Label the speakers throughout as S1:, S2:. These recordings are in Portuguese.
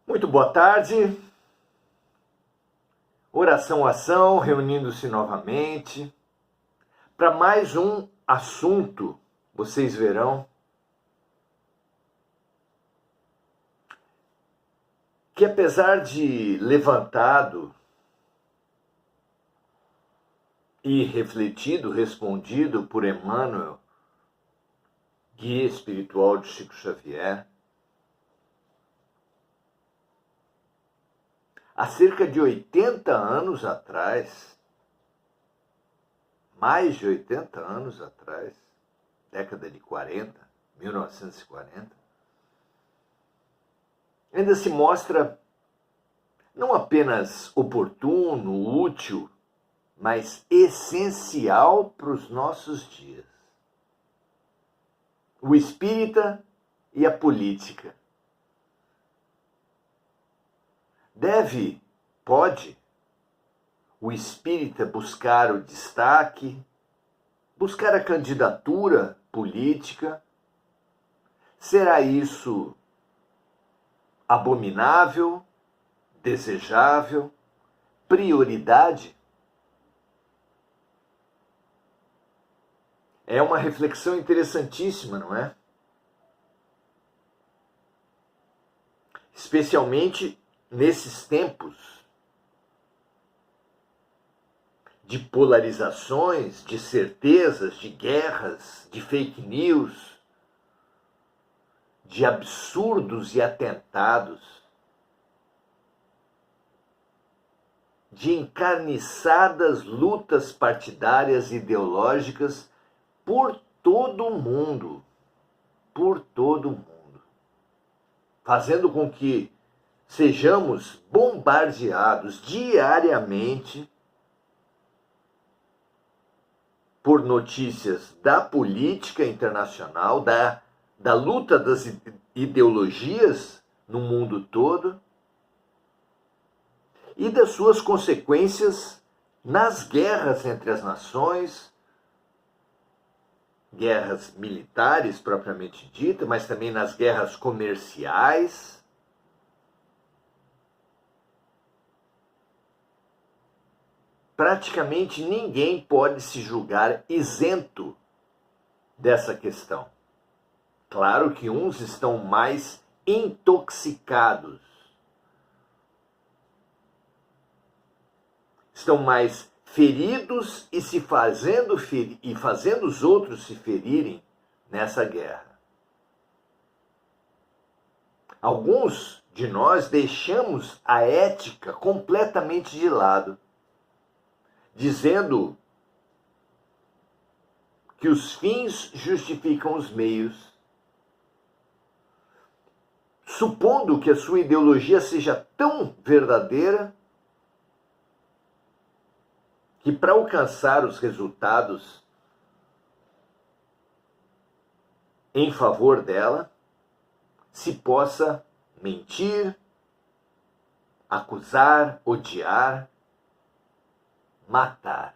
S1: Muito boa tarde. Oração Ação, reunindo-se novamente para mais um assunto, vocês verão, que apesar de levantado e refletido, respondido por Emmanuel, guia espiritual de Chico Xavier, há cerca de 80 anos atrás, mais de 80 anos atrás, década de 40, 1940, ainda se mostra não apenas oportuno, útil, mas essencial para os nossos dias. O espírita e a política. Pode o espírita buscar o destaque, buscar a candidatura política? Será isso abominável, desejável, prioridade? É uma reflexão interessantíssima, não é? Especialmente nesses tempos de polarizações, de certezas, de guerras, de fake news, de absurdos e atentados, de encarniçadas lutas partidárias e ideológicas por todo o mundo, fazendo com que sejamos bombardeados diariamente por notícias da política internacional, da luta das ideologias no mundo todo e das suas consequências nas guerras entre as nações, guerras militares propriamente dita, mas também nas guerras comerciais. Praticamente ninguém pode se julgar isento dessa questão. Claro que uns estão mais intoxicados, estão mais feridos e fazendo os outros se ferirem nessa guerra. Alguns de nós deixamos a ética completamente de lado, dizendo que os fins justificam os meios, supondo que a sua ideologia seja tão verdadeira que para alcançar os resultados em favor dela, se possa mentir, acusar, odiar, matar.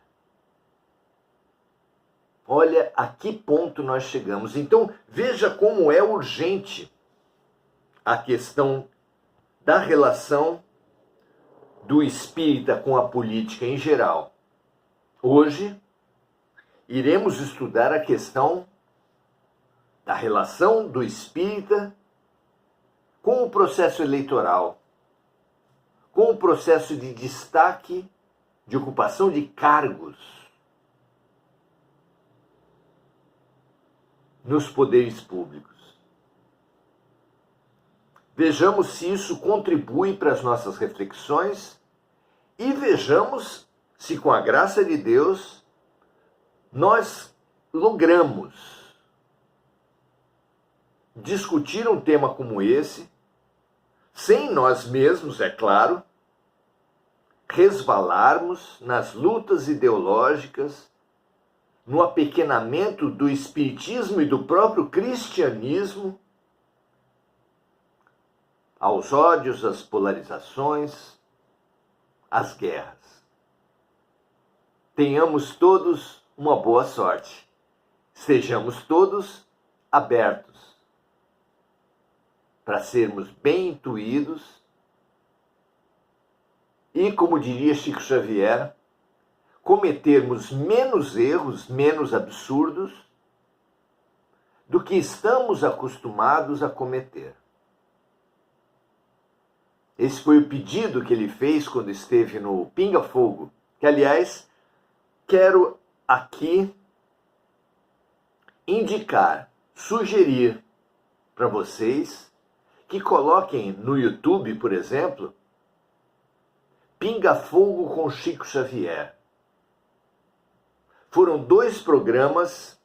S1: Olha a que ponto nós chegamos. Então, veja como é urgente a questão da relação do espírita com a política em geral. Hoje, iremos estudar a questão da relação do espírita com o processo eleitoral, com o processo de destaque, de ocupação de cargos nos poderes públicos. Vejamos se isso contribui para as nossas reflexões e vejamos se, com a graça de Deus, nós logramos discutir um tema como esse, sem nós mesmos, é claro, resvalarmos nas lutas ideológicas, no apequenamento do espiritismo e do próprio cristianismo, aos ódios, às polarizações, às guerras. Tenhamos todos uma boa sorte. Sejamos todos abertos para sermos bem intuídos e, como diria Chico Xavier, cometermos menos erros, menos absurdos, do que estamos acostumados a cometer. Esse foi o pedido que ele fez quando esteve no Pinga Fogo, que, aliás, quero aqui indicar, sugerir para vocês que coloquem no YouTube, por exemplo, Pinga Fogo com Chico Xavier. Foram 2 programas,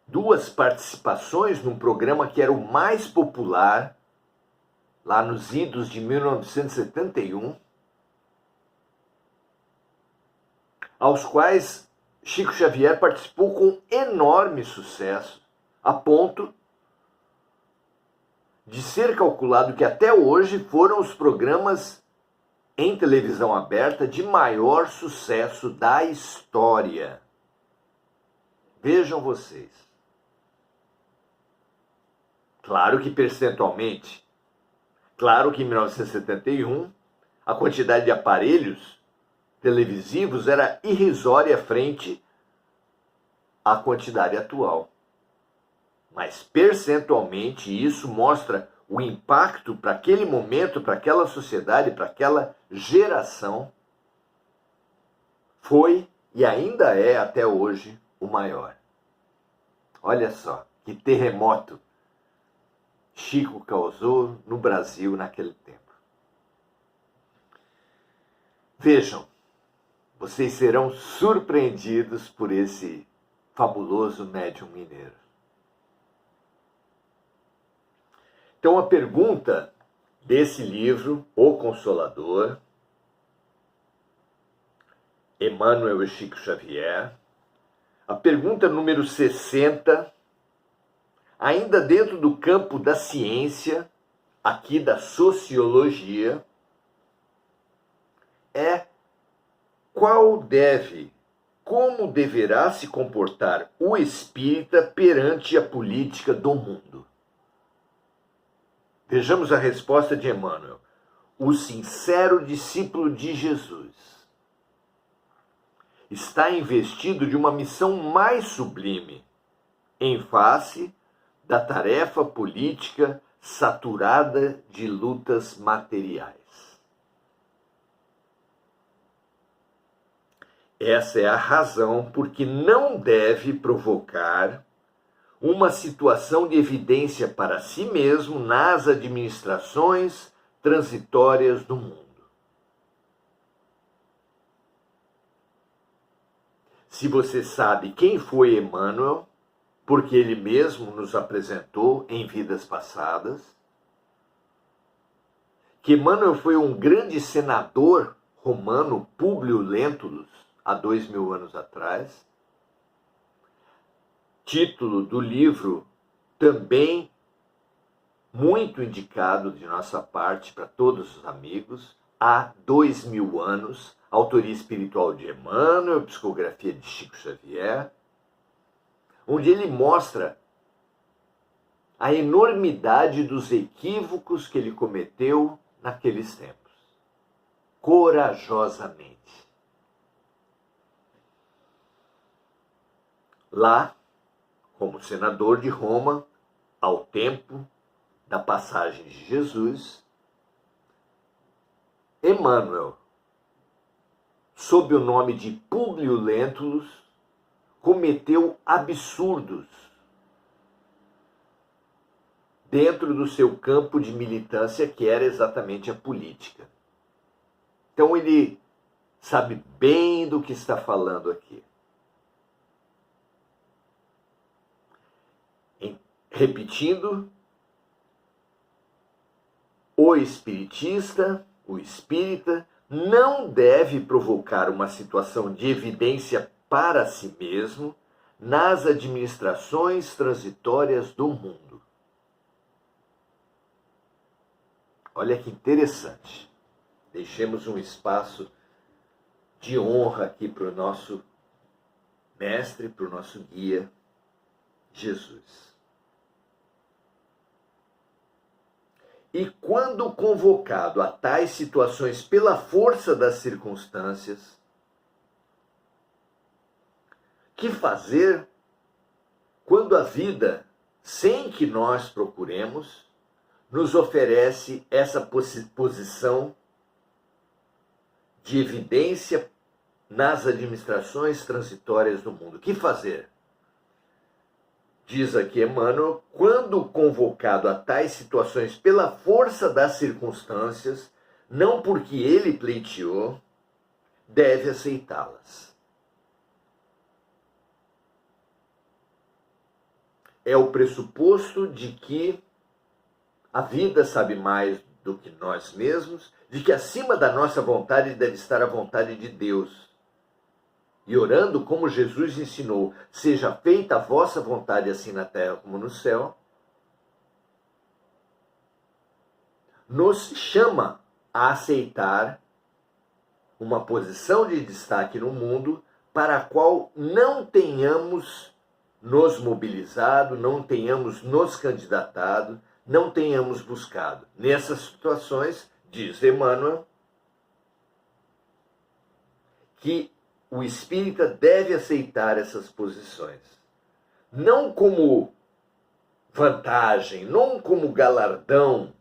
S1: 2 participações num programa que era o mais popular, lá nos idos de 1971, aos quais Chico Xavier participou com enorme sucesso, a ponto de ser calculado que até hoje foram os programas em televisão aberta de maior sucesso da história. Vejam vocês. Claro que percentualmente, claro que em 1971 a quantidade de aparelhos televisivos era irrisória frente à quantidade atual. Mas percentualmente isso mostra o impacto para aquele momento, para aquela sociedade, para aquela geração, foi e ainda é até hoje o maior. Olha só que terremoto Chico causou no Brasil naquele tempo. Vejam, vocês serão surpreendidos por esse fabuloso médium mineiro. Então a pergunta desse livro, O Consolador, Emmanuel e Chico Xavier, a pergunta número 60, ainda dentro do campo da ciência, aqui da sociologia, é como deverá se comportar o espírita perante a política do mundo? Vejamos a resposta de Emmanuel. O sincero discípulo de Jesus está investido de uma missão mais sublime, em face da tarefa política saturada de lutas materiais. Essa é a razão por que não deve provocar uma situação de evidência para si mesmo nas administrações transitórias do mundo. Se você sabe quem foi Emmanuel, porque ele mesmo nos apresentou em vidas passadas, que Emmanuel foi um grande senador romano, Públio Lentulus, há 2000 anos atrás, título do livro também muito indicado de nossa parte para todos os amigos, há 2000 anos, Autoria Espiritual de Emmanuel, Psicografia de Chico Xavier, onde ele mostra a enormidade dos equívocos que ele cometeu naqueles tempos, corajosamente. Lá, como senador de Roma, ao tempo da passagem de Jesus, Emmanuel, sob o nome de Públio Lentulus, cometeu absurdos dentro do seu campo de militância, que era exatamente a política. Então ele sabe bem do que está falando aqui. Repetindo, o espiritista, o espírita, não deve provocar uma situação de evidência para si mesmo nas administrações transitórias do mundo. Olha que interessante. Deixemos um espaço de honra aqui para o nosso mestre, para o nosso guia, Jesus. E quando convocado a tais situações pela força das circunstâncias, que fazer quando a vida, sem que nós procuremos, nos oferece essa posição de evidência nas administrações transitórias do mundo? O que fazer? Diz aqui Emmanuel, quando convocado a tais situações pela força das circunstâncias, não porque ele pleiteou, deve aceitá-las. É o pressuposto de que a vida sabe mais do que nós mesmos, de que acima da nossa vontade deve estar a vontade de Deus. E orando como Jesus ensinou, seja feita a vossa vontade assim na terra como no céu, nos chama a aceitar uma posição de destaque no mundo para a qual não tenhamos nos mobilizado, não tenhamos nos candidatado, não tenhamos buscado. Nessas situações, diz Emmanuel, que o espírita deve aceitar essas posições. Não como vantagem, não como galardão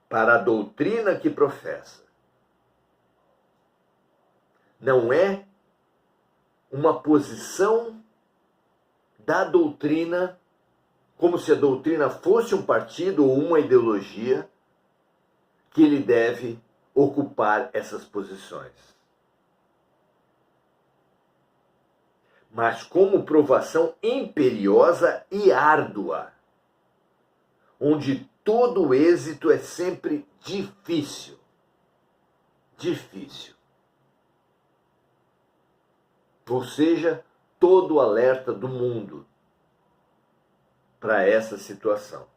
S1: para a doutrina que professa. Não é uma posição da doutrina, como se a doutrina fosse um partido ou uma ideologia, que ele deve ocupar essas posições. Mas como provação imperiosa e árdua, onde todo êxito é sempre difícil. Difícil. Ou seja, todo o alerta do mundo para essa situação.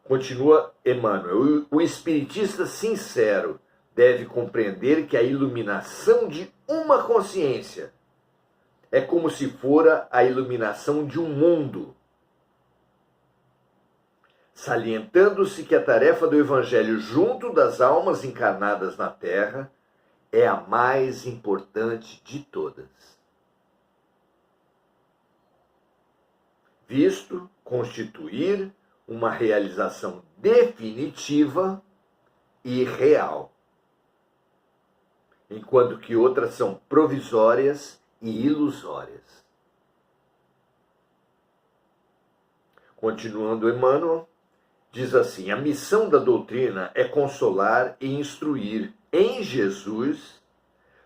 S1: Continua Emmanuel, o espiritista sincero deve compreender que a iluminação de uma consciência é como se fora a iluminação de um mundo, salientando-se que a tarefa do Evangelho junto das almas encarnadas na Terra é a mais importante de todas, visto constituir uma realização definitiva e real, enquanto que outras são provisórias e ilusórias. Continuando Emmanuel, diz assim, a missão da doutrina é consolar e instruir em Jesus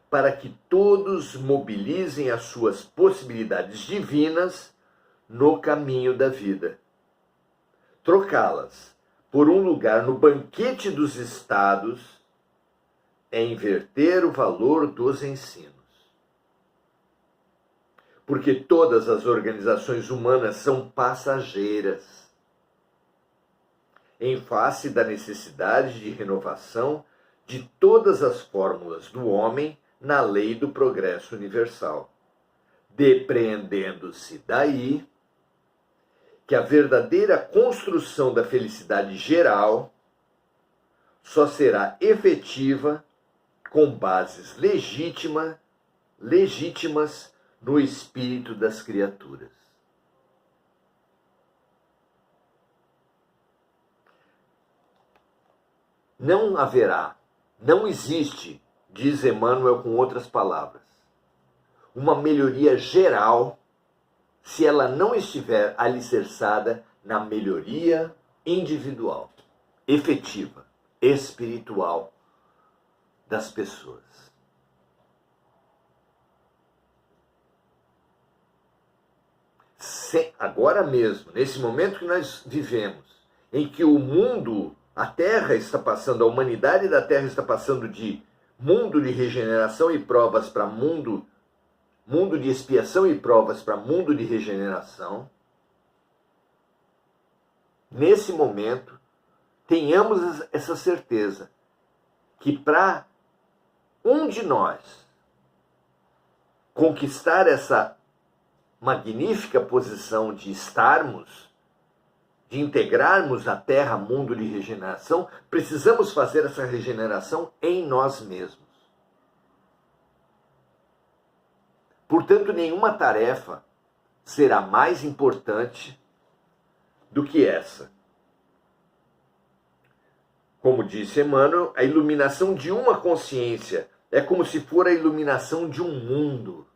S1: para que todos mobilizem as suas possibilidades divinas no caminho da vida. Trocá-las por um lugar no banquete dos estados é inverter o valor dos ensinos. Porque todas as organizações humanas são passageiras, em face da necessidade de renovação de todas as fórmulas do homem na lei do progresso universal, depreendendo-se daí que a verdadeira construção da felicidade geral só será efetiva com bases legítimas no espírito das criaturas. Não haverá, não existe, diz Emmanuel com outras palavras, uma melhoria geral se ela não estiver alicerçada na melhoria individual, efetiva, espiritual das pessoas. Agora mesmo, nesse momento que nós vivemos, em que o mundo, a Terra está passando, a humanidade da Terra está passando de mundo de regeneração e provas para mundo de expiação e provas para mundo de regeneração, nesse momento, tenhamos essa certeza que para um de nós conquistar essa magnífica posição de estarmos de integrarmos a terra, mundo de regeneração, precisamos fazer essa regeneração em nós mesmos. Portanto, nenhuma tarefa será mais importante do que essa. Como disse Emmanuel, a iluminação de uma consciência é como se for a iluminação de um mundo.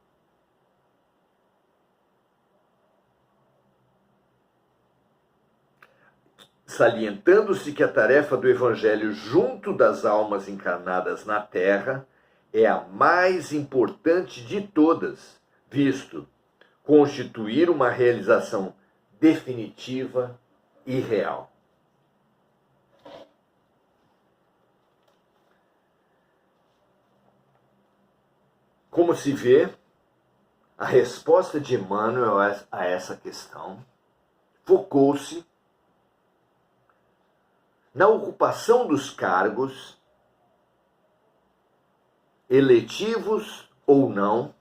S1: Salientando-se que a tarefa do Evangelho junto das almas encarnadas na Terra é a mais importante de todas, visto constituir uma realização definitiva e real. Como se vê, a resposta de Emmanuel a essa questão focou-se na ocupação dos cargos, eletivos ou não,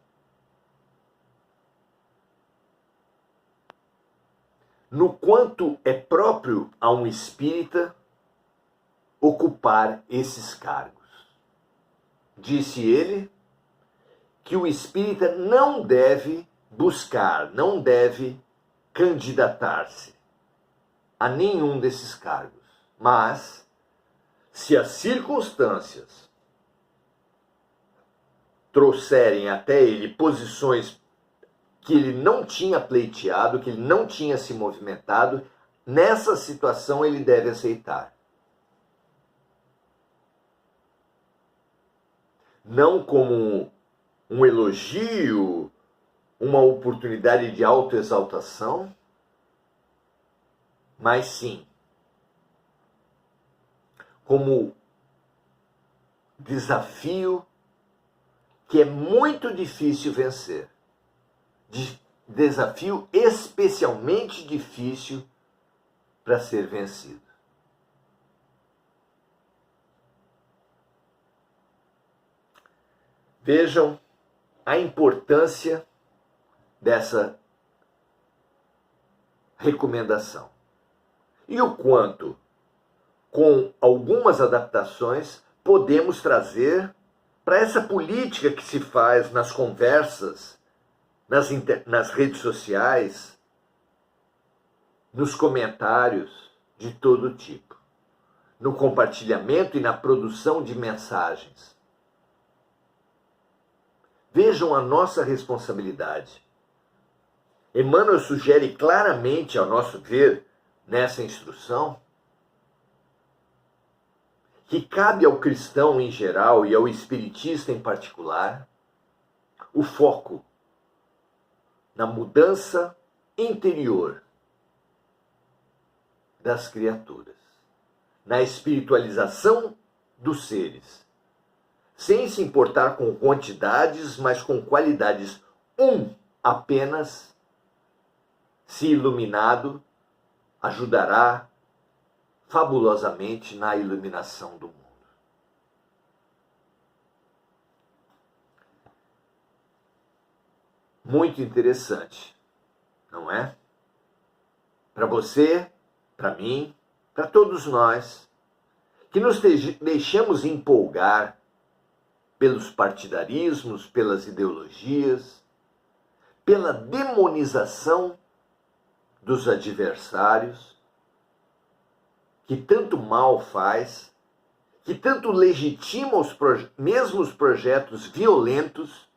S1: no quanto é próprio a um espírita ocupar esses cargos. Disse ele que o espírita não deve buscar, não deve candidatar-se a nenhum desses cargos. Mas, se as circunstâncias trouxerem até ele posições que ele não tinha pleiteado, que ele não tinha se movimentado, nessa situação ele deve aceitar. Não como um elogio, uma oportunidade de autoexaltação, mas sim como desafio que é muito difícil vencer. Desafio especialmente difícil para ser vencido. Vejam a importância dessa recomendação. E o quanto, com algumas adaptações, podemos trazer para essa política que se faz nas conversas, nas redes sociais, nos comentários de todo tipo, no compartilhamento e na produção de mensagens. Vejam a nossa responsabilidade. Emmanuel sugere claramente, ao nosso ver, nessa instrução, que cabe ao cristão em geral e ao espiritista em particular o foco na mudança interior das criaturas, na espiritualização dos seres, sem se importar com quantidades, mas com qualidades. Apenas, se iluminado, ajudará fabulosamente na iluminação do mundo. Muito interessante, não é? Para você, para mim, para todos nós, que nos deixamos empolgar pelos partidarismos, pelas ideologias, pela demonização dos adversários, que tanto mal faz, que tanto legitima os mesmos projetos violentos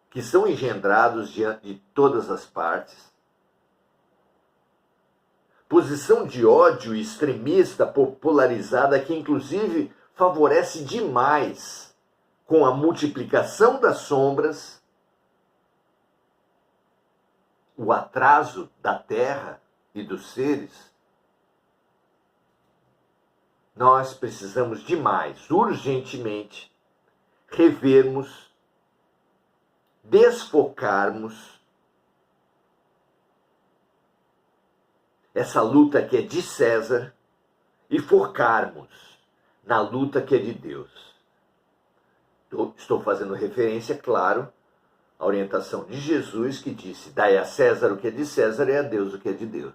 S1: que são engendrados diante de todas as partes. Posição de ódio extremista, polarizada, que inclusive favorece demais com a multiplicação das sombras, o atraso da terra e dos seres. Nós precisamos demais, urgentemente, revermos, desfocarmos essa luta que é de César e focarmos na luta que é de Deus. Estou fazendo referência, claro, à orientação de Jesus, que disse: dai a César o que é de César e a Deus o que é de Deus.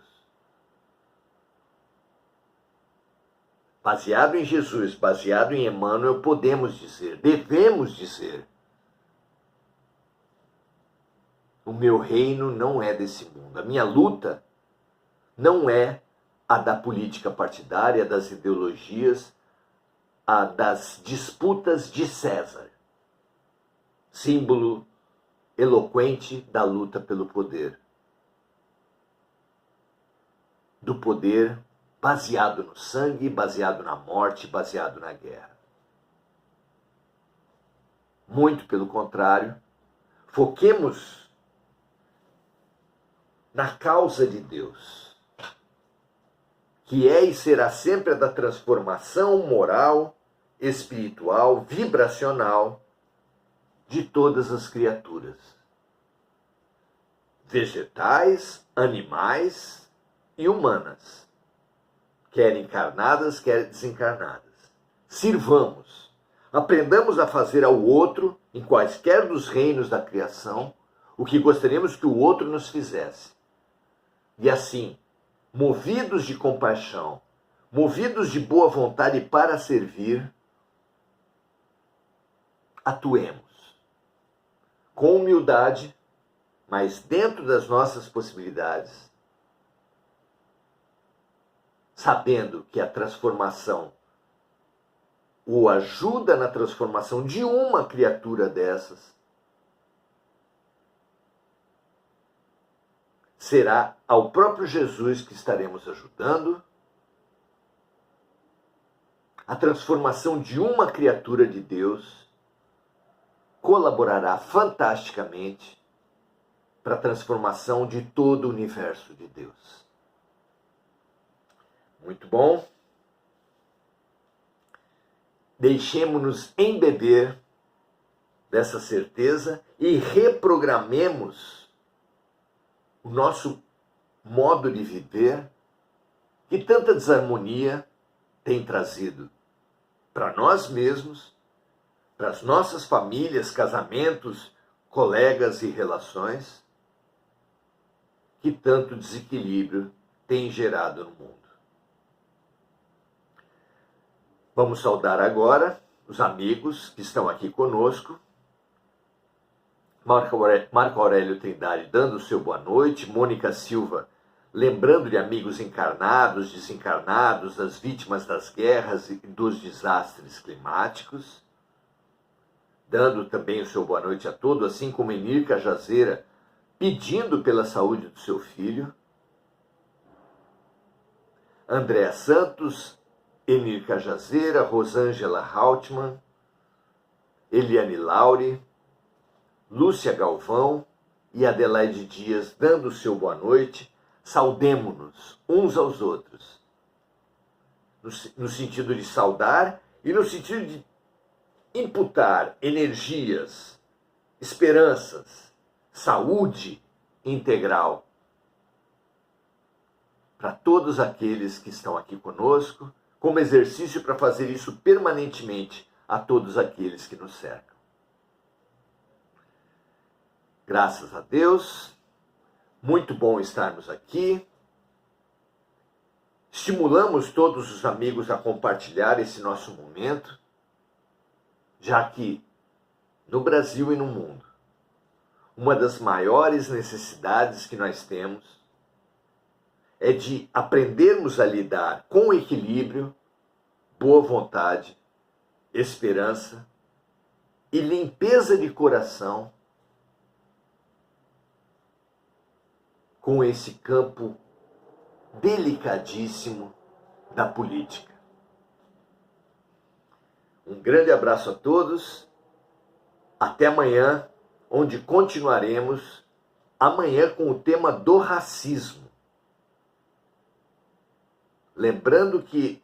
S1: baseado em Jesus, baseado em Emmanuel, podemos dizer, devemos dizer: o meu reino não é desse mundo. A minha luta não é a da política partidária, das ideologias, a das disputas de César, símbolo eloquente da luta pelo poder. Do poder baseado no sangue, baseado na morte, baseado na guerra. Muito pelo contrário, foquemos na causa de Deus, que é e será sempre a da transformação moral, espiritual, vibracional de todas as criaturas, vegetais, animais e humanas, quer encarnadas, quer desencarnadas. Sirvamos, aprendamos a fazer ao outro, em quaisquer dos reinos da criação, o que gostaríamos que o outro nos fizesse. E assim, movidos de compaixão, movidos de boa vontade para servir, atuemos com humildade, mas dentro das nossas possibilidades, sabendo que a transformação, o ajuda na transformação de uma criatura dessas, será ao próprio Jesus que estaremos ajudando. A transformação de uma criatura de Deus colaborará fantasticamente para a transformação de todo o universo de Deus. Muito bom. Deixemo-nos embeber dessa certeza e reprogramemos o nosso modo de viver, que tanta desarmonia tem trazido para nós mesmos, para as nossas famílias, casamentos, colegas e relações, que tanto desequilíbrio tem gerado no mundo. Vamos saudar agora os amigos que estão aqui conosco. Marco Aurélio Trindade dando o seu boa noite, Mônica Silva lembrando de amigos encarnados, desencarnados, das vítimas das guerras e dos desastres climáticos, dando também o seu boa noite a todos, assim como Enir Cajazeira pedindo pela saúde do seu filho, Andréa Santos, Enir Cajazeira, Rosângela Hautmann, Eliane Laure, Lúcia Galvão e Adelaide Dias dando o seu boa noite. Saudemo-nos uns aos outros, no sentido de saudar e no sentido de imputar energias, esperanças, saúde integral para todos aqueles que estão aqui conosco, como exercício para fazer isso permanentemente a todos aqueles que nos cercam. Graças a Deus, muito bom estarmos aqui. Estimulamos todos os amigos a compartilhar esse nosso momento, já que no Brasil e no mundo, uma das maiores necessidades que nós temos é de aprendermos a lidar com equilíbrio, boa vontade, esperança e limpeza de coração com esse campo delicadíssimo da política. Um grande abraço a todos. Até amanhã, onde continuaremos amanhã com o tema do racismo. Lembrando que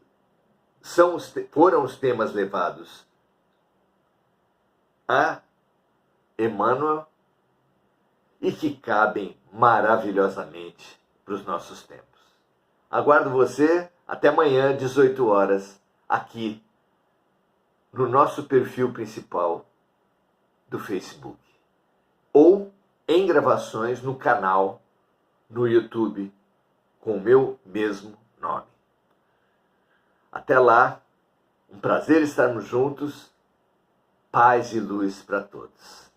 S1: foram os temas levados a Emmanuel e que cabem maravilhosamente para os nossos tempos. Aguardo você até amanhã, 18 horas, aqui no nosso perfil principal do Facebook. Ou em gravações no canal no YouTube com o meu mesmo nome. Até lá, um prazer estarmos juntos. Paz e luz para todos.